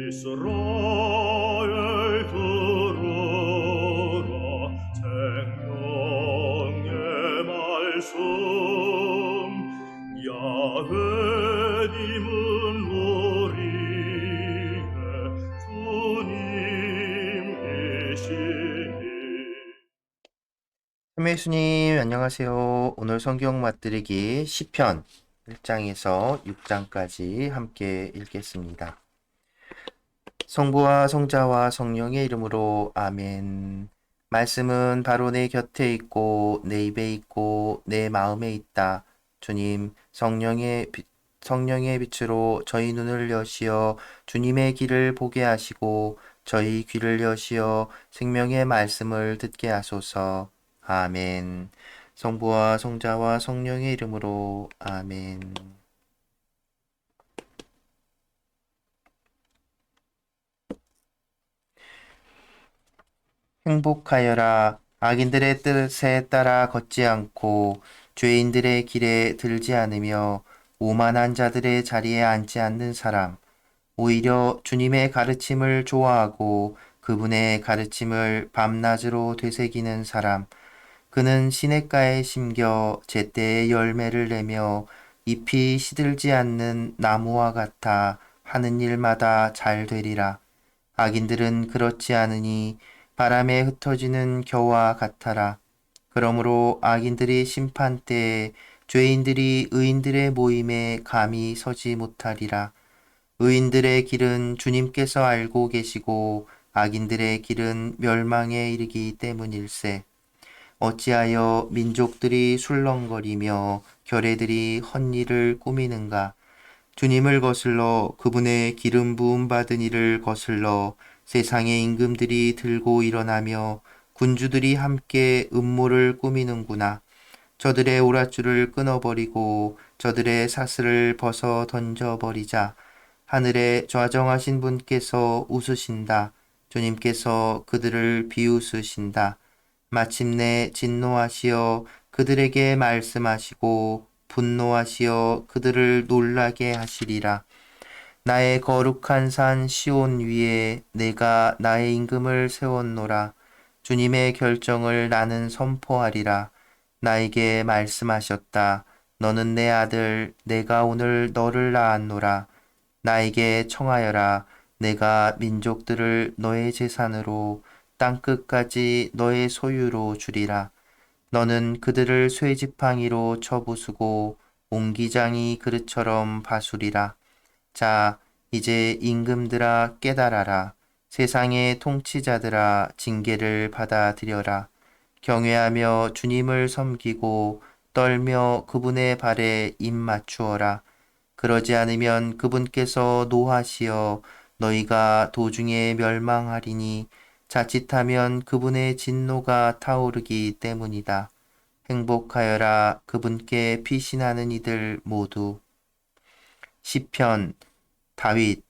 이스라엘 들으라 생명의 말씀 야훼님은 우리의 주님이시니. 참여 예수님 안녕하세요. 오늘 성경 맛들이기 시편 1장에서 6장까지 함께 읽겠습니다. 성부와 성자와 성령의 이름으로 아멘. 말씀은 바로 내 곁에 있고 내 입에 있고 내 마음에 있다. 주님 성령의 빛으로 저희 눈을 여시어 주님의 길을 보게 하시고 저희 귀를 여시어 생명의 말씀을 듣게 하소서. 아멘. 성부와 성자와 성령의 이름으로 아멘. 행복하여라. 악인들의 뜻에 따라 걷지 않고 죄인들의 길에 들지 않으며 오만한 자들의 자리에 앉지 않는 사람. 오히려 주님의 가르침을 좋아하고 그분의 가르침을 밤낮으로 되새기는 사람. 그는 시냇가에 심겨 제때에 열매를 내며 잎이 시들지 않는 나무와 같아 하는 일마다 잘 되리라. 악인들은 그렇지 않으니 바람에 흩어지는 겨와 같아라. 그러므로 악인들이 심판 때에 죄인들이 의인들의 모임에 감히 서지 못하리라. 의인들의 길은 주님께서 알고 계시고 악인들의 길은 멸망에 이르기 때문일세. 어찌하여 민족들이 술렁거리며 결애들이 헛일을 꾸미는가. 주님을 거슬러 그분의 기름 부음 받은 이를 거슬러 세상의 임금들이 들고 일어나며 군주들이 함께 음모를 꾸미는구나. 저들의 오랏줄을 끊어버리고 저들의 사슬을 벗어 던져버리자. 하늘에 좌정하신 분께서 웃으신다. 주님께서 그들을 비웃으신다. 마침내 진노하시어 그들에게 말씀하시고 분노하시어 그들을 놀라게 하시리라. 나의 거룩한 산 시온 위에 내가 나의 임금을 세웠노라. 주님의 결정을 나는 선포하리라. 나에게 말씀하셨다. 너는 내 아들, 내가 오늘 너를 낳았노라. 나에게 청하여라. 내가 민족들을 너의 재산으로 땅끝까지 너의 소유로 주리라. 너는 그들을 쇠지팡이로 쳐부수고 옹기장이 그릇처럼 바수리라. 자, 이제 임금들아 깨달아라. 세상의 통치자들아 징계를 받아들여라. 경외하며 주님을 섬기고 떨며 그분의 발에 입 맞추어라. 그러지 않으면 그분께서 노하시어 너희가 도중에 멸망하리니 자칫하면 그분의 진노가 타오르기 때문이다. 행복하여라 그분께 피신하는 이들 모두. 시편 다윗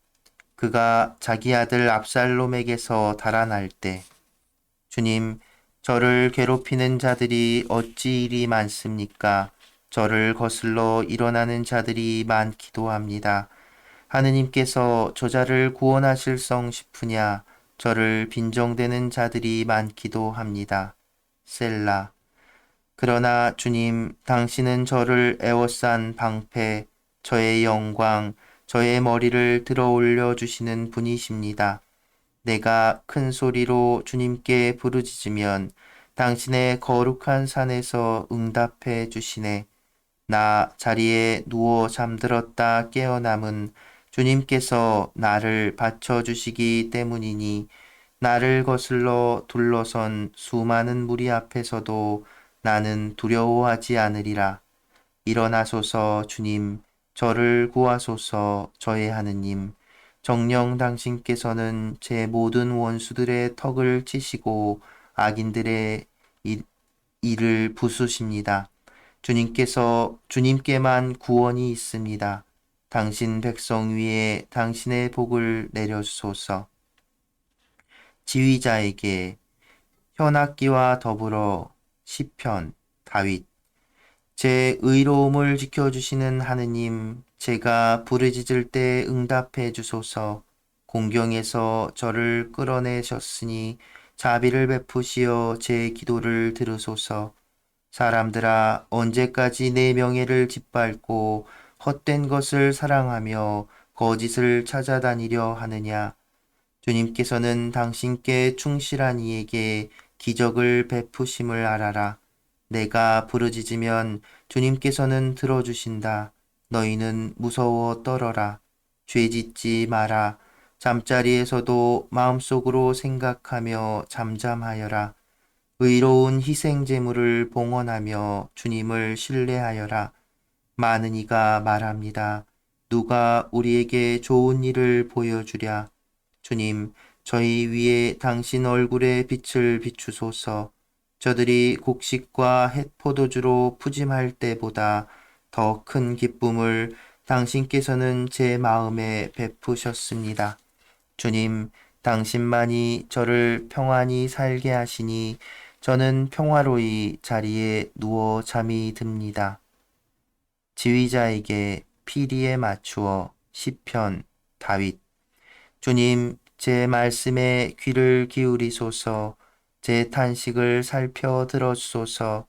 그가 자기 아들 압살롬에게서 달아날 때 주님 저를 괴롭히는 자들이 어찌 이리 많습니까? 저를 거슬러 일어나는 자들이 많기도 합니다. 하느님께서 저자를 구원하실성 싶으냐? 저를 빈정대는 자들이 많기도 합니다. 셀라. 그러나 주님, 당신은 저를 애워싼 방패, 저의 영광, 저의 머리를 들어 올려 주시는 분이십니다. 내가 큰 소리로 주님께 부르짖으면 당신의 거룩한 산에서 응답해 주시네. 나 자리에 누워 잠들었다 깨어남은 주님께서 나를 받쳐주시기 때문이니 나를 거슬러 둘러선 수많은 무리 앞에서도 나는 두려워하지 않으리라. 일어나소서 주님, 저를 구하소서 저의 하느님. 정녕 당신께서는 제 모든 원수들의 턱을 치시고 악인들의 이를 부수십니다. 주님께만 구원이 있습니다. 당신 백성 위에 당신의 복을 내려주소서. 지휘자에게 현악기와 더불어 시편 다윗 제 의로움을 지켜주시는 하느님 제가 부르짖을 때 응답해 주소서. 공경에서 저를 끌어내셨으니 자비를 베푸시어 제 기도를 들으소서. 사람들아, 언제까지 내 명예를 짓밟고 헛된 것을 사랑하며 거짓을 찾아다니려 하느냐? 주님께서는 당신께 충실한 이에게 기적을 베푸심을 알아라. 내가 부르짖으면 주님께서는 들어주신다. 너희는 무서워 떨어라. 죄짓지 마라. 잠자리에서도 마음속으로 생각하며 잠잠하여라. 의로운 희생 제물을 봉헌하며 주님을 신뢰하여라. 많은 이가 말합니다. 누가 우리에게 좋은 일을 보여주랴. 주님, 저희 위에 당신 얼굴의 빛을 비추소서. 저들이 곡식과 햇포도주로 푸짐할 때보다 더 큰 기쁨을 당신께서는 제 마음에 베푸셨습니다. 주님, 당신만이 저를 평안히 살게 하시니 저는 평화로이 자리에 누워 잠이 듭니다. 지휘자에게 피리에 맞추어 시편 다윗. 주님, 제 말씀에 귀를 기울이소서. 제 탄식을 살펴 들어주소서.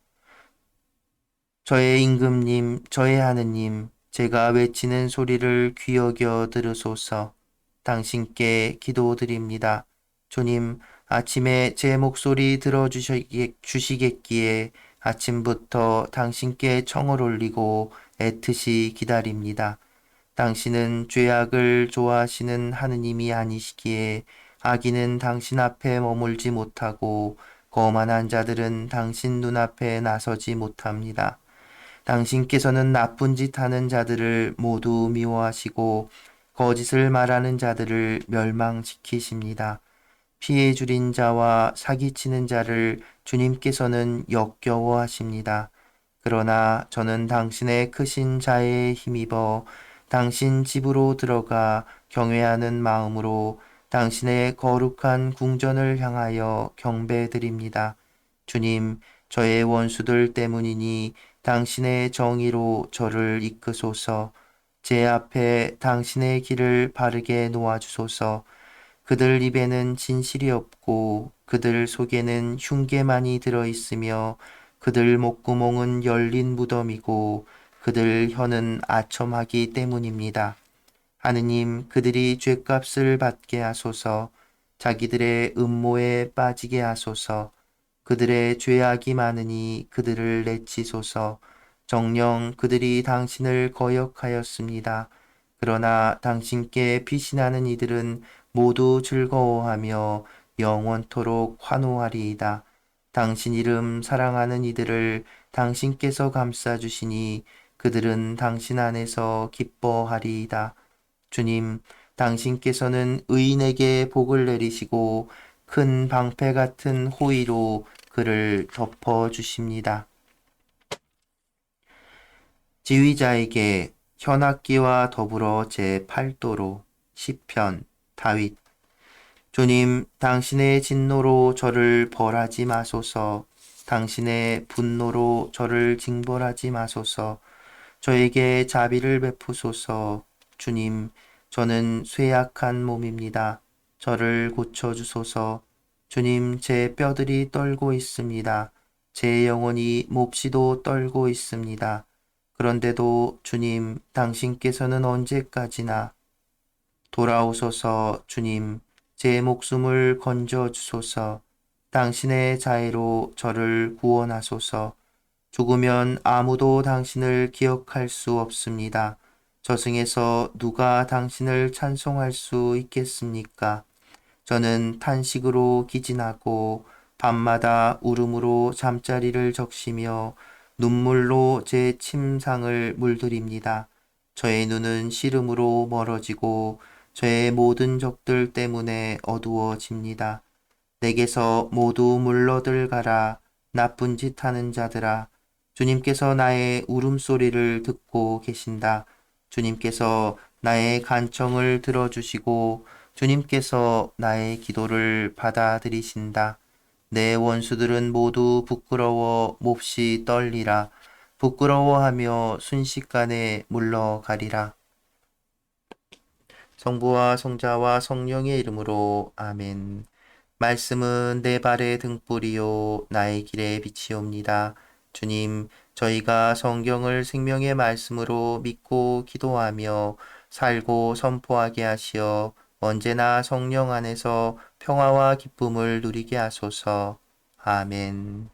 저의 임금님, 저의 하느님, 제가 외치는 소리를 귀여겨 들으소서. 당신께 기도드립니다. 주님, 아침에 제 목소리 들어주시겠기에 아침부터 당신께 청을 올리고 애트시 기다립니다. 당신은 죄악을 좋아하시는 하느님이 아니시기에 악인은 당신 앞에 머물지 못하고 거만한 자들은 당신 눈앞에 나서지 못합니다. 당신께서는 나쁜 짓 하는 자들을 모두 미워하시고 거짓을 말하는 자들을 멸망시키십니다. 피해 줄인 자와 사기치는 자를 주님께서는 역겨워하십니다. 그러나 저는 당신의 크신 자애에 힘입어 당신 집으로 들어가 경외하는 마음으로 당신의 거룩한 궁전을 향하여 경배드립니다. 주님, 저의 원수들 때문이니 당신의 정의로 저를 이끄소서. 제 앞에 당신의 길을 바르게 놓아주소서. 그들 입에는 진실이 없고 그들 속에는 흉계만이 들어있으며 그들 목구멍은 열린 무덤이고 그들 혀는 아첨하기 때문입니다. 하느님, 그들이 죗값을 받게 하소서. 자기들의 음모에 빠지게 하소서. 그들의 죄악이 많으니 그들을 내치소서. 정녕 그들이 당신을 거역하였습니다. 그러나 당신께 피신하는 이들은 모두 즐거워하며 영원토록 환호하리이다. 당신 이름 사랑하는 이들을 당신께서 감싸주시니 그들은 당신 안에서 기뻐하리이다. 주님, 당신께서는 의인에게 복을 내리시고 큰 방패 같은 호의로 그를 덮어주십니다. 지휘자에게 현악기와 더불어 제8도로 시편 다윗. 주님, 당신의 진노로 저를 벌하지 마소서. 당신의 분노로 저를 징벌하지 마소서. 저에게 자비를 베푸소서. 주님, 저는 쇠약한 몸입니다. 저를 고쳐주소서. 주님, 제 뼈들이 떨고 있습니다. 제 영혼이 몹시도 떨고 있습니다. 그런데도 주님, 당신께서는 언제까지나 돌아오소서. 주님, 제 목숨을 건져 주소서. 당신의 자애로 저를 구원하소서. 죽으면 아무도 당신을 기억할 수 없습니다. 저승에서 누가 당신을 찬송할 수 있겠습니까? 저는 탄식으로 기진하고 밤마다 울음으로 잠자리를 적시며 눈물로 제 침상을 물들입니다. 저의 눈은 시름으로 멀어지고 저의 모든 적들 때문에 어두워집니다. 내게서 모두 물러들 가라. 나쁜 짓 하는 자들아. 주님께서 나의 울음소리를 듣고 계신다. 주님께서 나의 간청을 들어주시고 주님께서 나의 기도를 받아들이신다. 내 원수들은 모두 부끄러워 몹시 떨리라. 부끄러워하며 순식간에 물러가리라. 성부와 성자와 성령의 이름으로 아멘. 말씀은 내 발의 등불이요 나의 길의 빛이옵니다. 주님, 저희가 성경을 생명의 말씀으로 믿고 기도하며 살고 선포하게 하시어 언제나 성령 안에서 평화와 기쁨을 누리게 하소서. 아멘.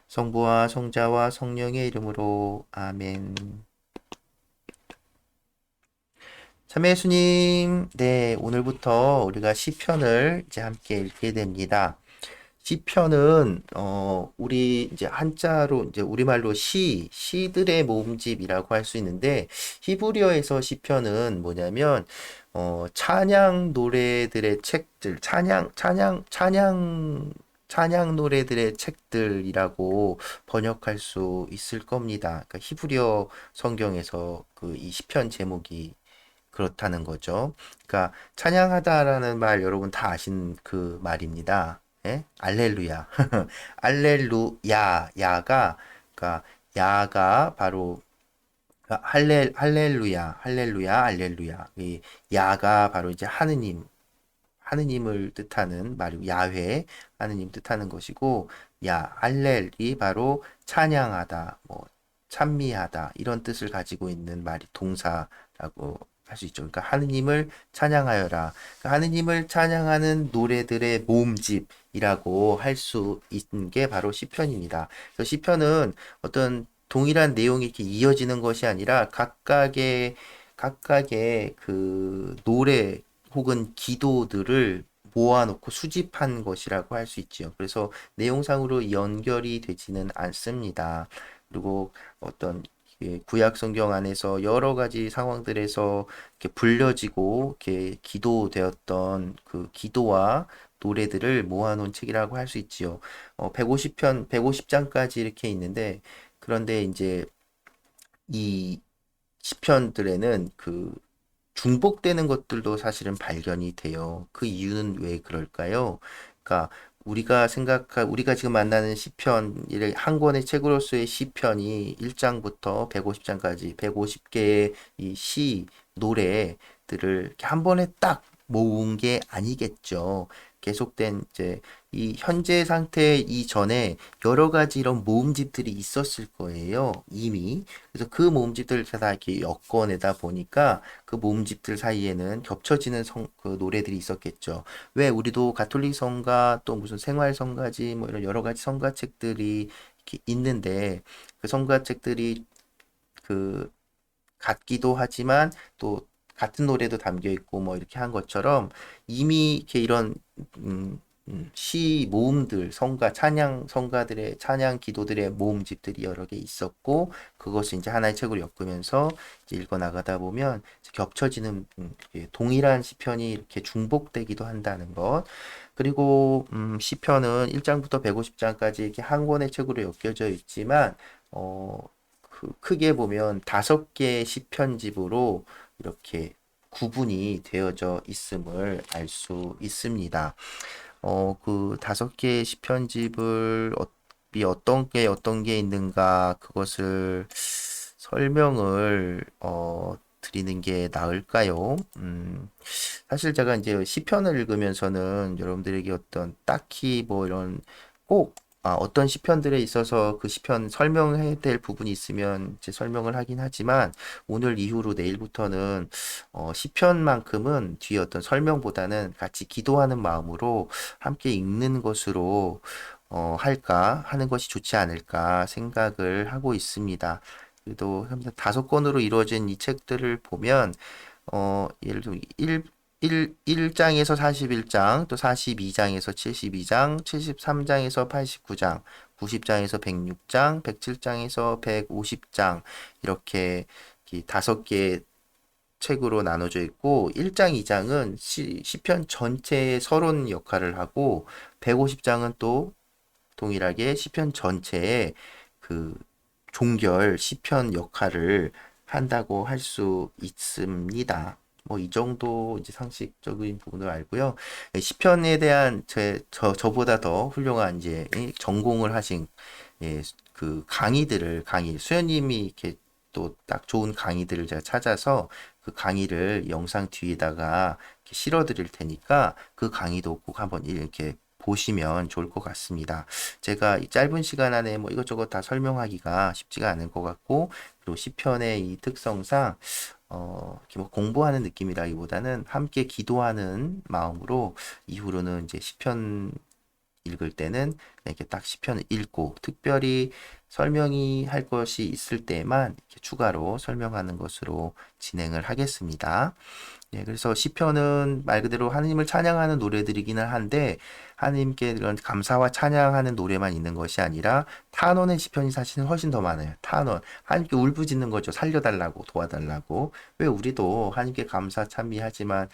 성부와 성자와 성령의 이름으로 아멘. 참회 예수님, 네, 오늘부터 우리가 시편을 이제 함께 읽게 됩니다. 시편은 우리 이제 한자로 이제 우리말로 시들의 모음집이라고 할 수 있는데 히브리어에서 시편은 뭐냐면 찬양 노래들의 책들, 찬양 노래들의 책들이라고 번역할 수 있을 겁니다. 그러니까 히브리어 성경에서 그 이 시편 제목이 그렇다는 거죠. 그러니까 찬양하다라는 말 여러분 다 아신 그 말입니다. 예? 알렐루야. 알렐루야. 야가 그러니까 야가 바로 할렐루야. 할렐루야. 알렐루야. 이 야가 바로 이제 하느님을 뜻하는 말이고 야훼 하느님 뜻하는 것이고 야 할렐이 바로 찬양하다 뭐 찬미하다 이런 뜻을 가지고 있는 말이 동사라고 할 수 있죠. 그러니까 하느님을 찬양하여라. 그러니까 하느님을 찬양하는 노래들의 모음집이라고 할 수 있는 게 바로 시편입니다. 그래서 시편은 어떤 동일한 내용이 이렇게 이어지는 것이 아니라 각각의 그 노래 혹은 기도들을 모아놓고 수집한 것이라고 할 수 있지요. 그래서 내용상으로 연결이 되지는 않습니다. 그리고 어떤 구약 성경 안에서 여러 가지 상황들에서 이렇게 불려지고 이렇게 기도되었던 그 기도와 노래들을 모아놓은 책이라고 할 수 있지요. 150편, 150장까지 이렇게 있는데 그런데 이제 이 시편들에는 그 중복되는 것들도 사실은 발견이 돼요. 그 이유는 왜 그럴까요? 그러니까 우리가 지금 만나는 시편, 한 권의 책으로서의 시편이 1장부터 150장까지 150개의 이 노래들을 이렇게 한 번에 딱 모은 게 아니겠죠. 계속된 이제 이 현재 상태 이전에 여러 가지 이런 모음집들이 있었을 거예요. 이미. 그래서 그 모음집들을 다 이렇게 엮어내다 보니까 그 모음집들 사이에는 겹쳐지는 그 노래들이 있었겠죠. 왜 우리도 가톨릭 성가 또 무슨 생활 성가지 뭐 이런 여러 가지 성가책들이 이렇게 있는데 그 성가책들이 그 같기도 하지만 또 같은 노래도 담겨 있고 뭐 이렇게 한 것처럼 이미 이렇게 이런 시 모음들 성가들의 찬양 기도들의 모음집들이 여러 개 있었고 그것을 이제 하나의 책으로 엮으면서 이제 읽어 나가다 보면 겹쳐지는 동일한 시편이 이렇게 중복되기도 한다는 것. 그리고 시편은 1장부터 150장까지 이렇게 한 권의 책으로 엮여져 있지만 크게 보면 5개의 시편집으로 이렇게 구분이 되어져 있음을 알 수 있습니다. 그 5개의 시편집을 어떤 게 있는가 그것을 설명을 드리는 게 나을까요? 사실 제가 이제 시편을 읽으면서는 여러분들에게 어떤 딱히 뭐 이런 꼭 어떤 시편들에 있어서 그 시편 설명해야 될 부분이 있으면 이제 설명을 하긴 하지만 오늘 이후로 내일부터는 시편만큼은 뒤에 어떤 설명보다는 같이 기도하는 마음으로 함께 읽는 것으로 할까 하는 것이 좋지 않을까 생각을 하고 있습니다. 그래도 5권으로 이루어진 이 책들을 보면 예를 들어 1장에서 41장, 또 42장에서 72장, 73장에서 89장, 90장에서 106장, 107장에서 150장 이렇게 5개의 책으로 나눠져 있고 1장, 2장은 시편 전체의 서론 역할을 하고 150장은 또 동일하게 시편 전체의 그 종결 시편 역할을 한다고 할 수 있습니다. 뭐 이 정도 이제 상식적인 부분을 알고요. 시편에 대한 저보다 더 훌륭한 이제 전공을 하신 그 수연님이 이렇게 또 딱 좋은 강의들을 제가 찾아서 그 강의를 영상 뒤에다가 이렇게 실어 드릴 테니까 그 강의도 꼭 한번 이렇게 보시면 좋을 것 같습니다. 제가 이 짧은 시간 안에 뭐 이것저것 다 설명하기가 쉽지가 않을 것 같고, 그리고 시편의 이 특성상 이렇게 뭐 공부하는 느낌이라기보다는 함께 기도하는 마음으로 이후로는 이제 시편 읽을 때는 이렇게 딱 시편을 읽고, 특별히 설명이 할 것이 있을 때만 이렇게 추가로 설명하는 것으로 진행을 하겠습니다. 예, 그래서 시편은 말 그대로 하나님을 찬양하는 노래들이기는 한데, 하나님께 이런 감사와 찬양하는 노래만 있는 것이 아니라 탄원의 시편이 사실은 훨씬 더 많아요. 탄원, 하나님께 울부짖는 거죠. 살려달라고, 도와달라고. 왜 우리도 하나님께 감사 찬미하지만,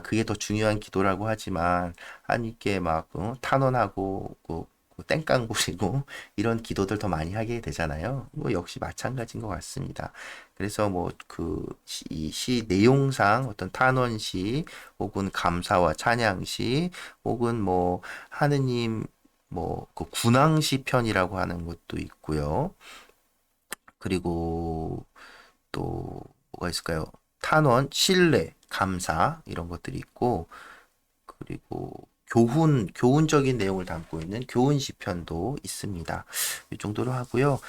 그게 더 중요한 기도라고 하지만 하나님께 막 탄원하고 땡깡 부리고 이런 기도들 더 많이 하게 되잖아요. 뭐 역시 마찬가지인 것 같습니다. 그래서 뭐 이 시 내용상 어떤 탄원시 혹은 감사와 찬양시 혹은 뭐 하느님 뭐 그 군왕시 편이라고 하는 것도 있고요. 그리고 또 뭐가 있을까요? 탄원, 신뢰, 감사 이런 것들이 있고, 그리고 교훈적인 내용을 담고 있는 교훈 시편도 있습니다. 이 정도로 하고요.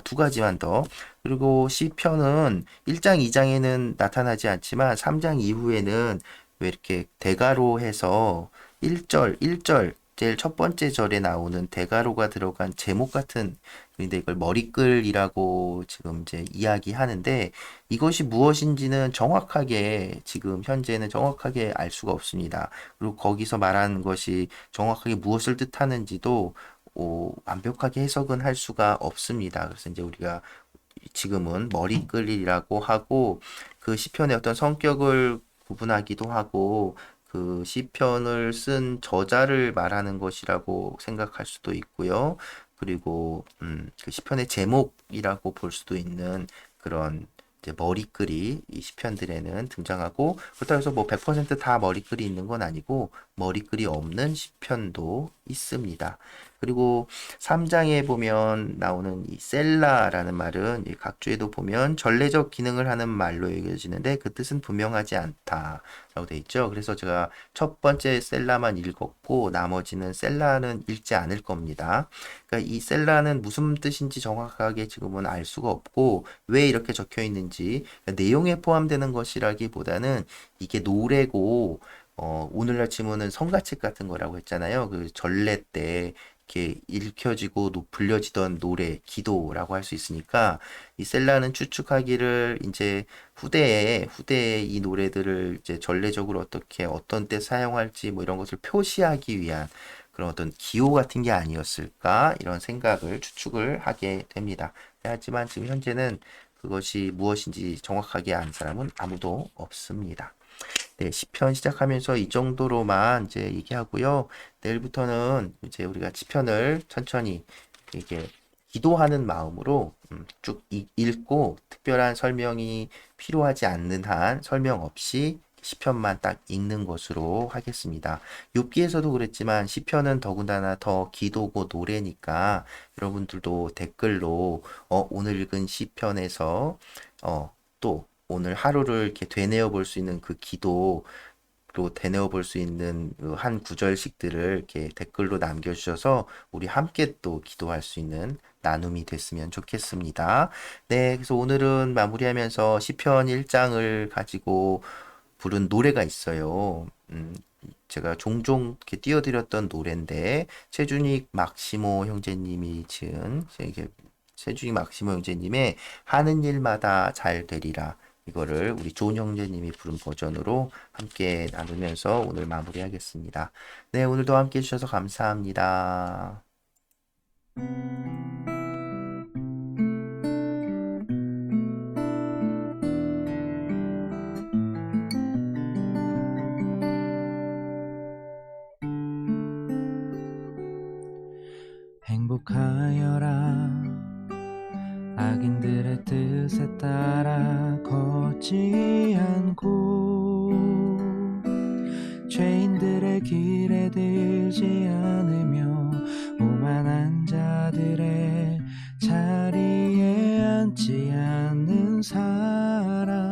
두 가지만 더. 그리고 시편은 1장, 2장에는 나타나지 않지만 3장 이후에는 왜 이렇게 대가로 해서 1절, 제일 첫 번째 절에 나오는 대가로가 들어간 제목 같은, 그런데 이걸 머리글이라고 지금 이제 이야기하는데, 이것이 무엇인지는 지금 현재는 정확하게 알 수가 없습니다. 그리고 거기서 말하는 것이 정확하게 무엇을 뜻하는지도 완벽하게 해석은 할 수가 없습니다. 그래서 이제 우리가 지금은 머리글이라고 하고, 그 시편의 어떤 성격을 구분하기도 하고, 그 시편을 쓴 저자를 말하는 것이라고 생각할 수도 있고요. 그리고 그 시편의 제목이라고 볼 수도 있는 그런 이제 머리글이 이 시편들에는 등장하고, 그렇다고 해서 뭐 100%다 머리글이 있는 건 아니고 머리글이 없는 시편도 있습니다. 그리고 3장에 보면 나오는 이 셀라라는 말은 이 각주에도 보면 전례적 기능을 하는 말로 여겨지는데 그 뜻은 분명하지 않다라고 돼 있죠. 그래서 제가 첫 번째 셀라만 읽었고 나머지는 셀라는 읽지 않을 겁니다. 그러니까 이 셀라는 무슨 뜻인지 정확하게 지금은 알 수가 없고, 왜 이렇게 적혀 있는지, 그러니까 내용에 포함되는 것이라기보다는 이게 노래고, 오늘날 치면은 성가책 같은 거라고 했잖아요. 그 전래 때 이렇게 읽혀지고 불려지던 노래, 기도라고 할 수 있으니까, 이 셀라는 추측하기를 이제 후대에 이 노래들을 이제 전례적으로 어떤 때 사용할지 뭐 이런 것을 표시하기 위한 그런 어떤 기호 같은 게 아니었을까, 이런 생각을 추측을 하게 됩니다. 하지만 지금 현재는 그것이 무엇인지 정확하게 아는 사람은 아무도 없습니다. 네, 시편 시작하면서 이 정도로만 이제 얘기하고요. 내일부터는 이제 우리가 시편을 천천히 이게 기도하는 마음으로 쭉 읽고, 특별한 설명이 필요하지 않는 한 설명 없이 시편만 딱 읽는 것으로 하겠습니다. 욥기에서도 그랬지만 시편은 더군다나 더 기도고 노래니까, 여러분들도 댓글로 오늘 읽은 시편에서 또 오늘 하루를 이렇게 되뇌어 볼 수 있는 그 기도로 되뇌어 볼 수 있는 그 한 구절씩들을 이렇게 댓글로 남겨주셔서 우리 함께 또 기도할 수 있는 나눔이 됐으면 좋겠습니다. 네, 그래서 오늘은 마무리하면서 시편 1장을 가지고 부른 노래가 있어요. 제가 종종 이렇게 띄워드렸던 노래인데, 최준익 막시모 형제님이 지은, 최준익 막시모 형제님의 하는 일마다 잘 되리라, 이거를 우리 좋은 형제님이 부른 버전으로 함께 나누면서 오늘 마무리하겠습니다. 네, 오늘도 함께 해주셔서 감사합니다. 행복하여라 악인들의 뜻에 따라 걷지 않고 죄인들의 길에 들지 않으며 오만한 자들의 자리에 앉지 않는 사람,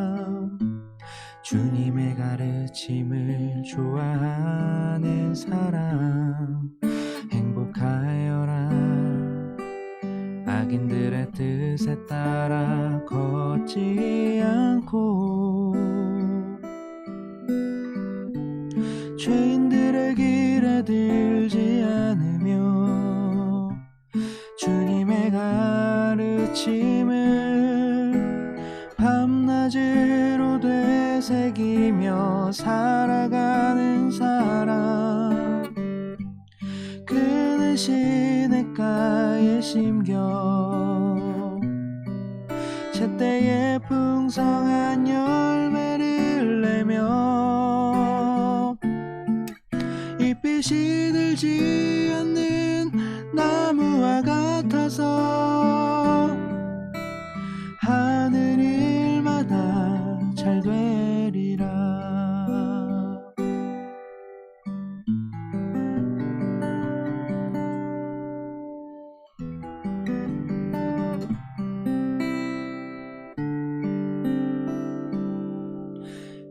따라 걷지 않고 죄인들의 길에 들지 않으며 주님의 가르침을 밤낮으로 되새기며 살아가는 사람 그는 시냇가에 심겨 제때에 풍성한 열매를 내며 잎이 시들지 않는 나무와 같아서 하는 일마다 잘 되리라.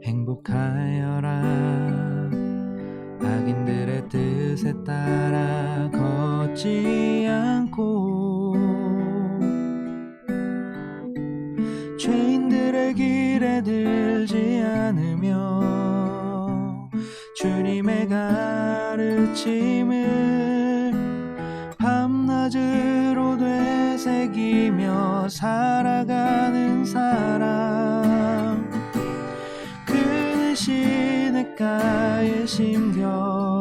행복하여라 악인들의 뜻에 따라 걷지 않고 죄인들의 길에 들지 않으며 주님의 가르침을 밤낮으로 되새기며 살아가는 사람 그는 시냇가에 심겨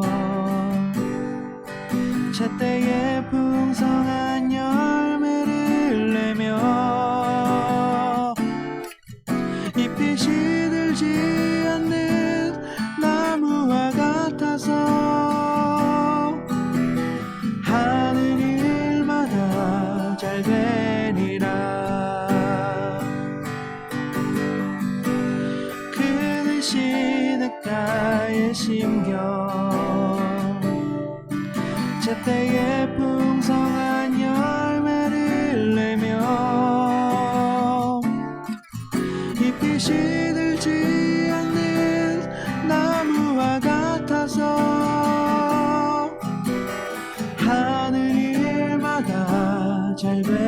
제때에 풍성한 열매를 내며 잎이 시들지 않는 나무와 같아서 하는 일마다 잘 되리라. 그는 시냇가에 심겨 제때에 풍성한 열매를 내며 잎이 시들지 않는 나무와 같아서 하는 일마다 잘 되리라.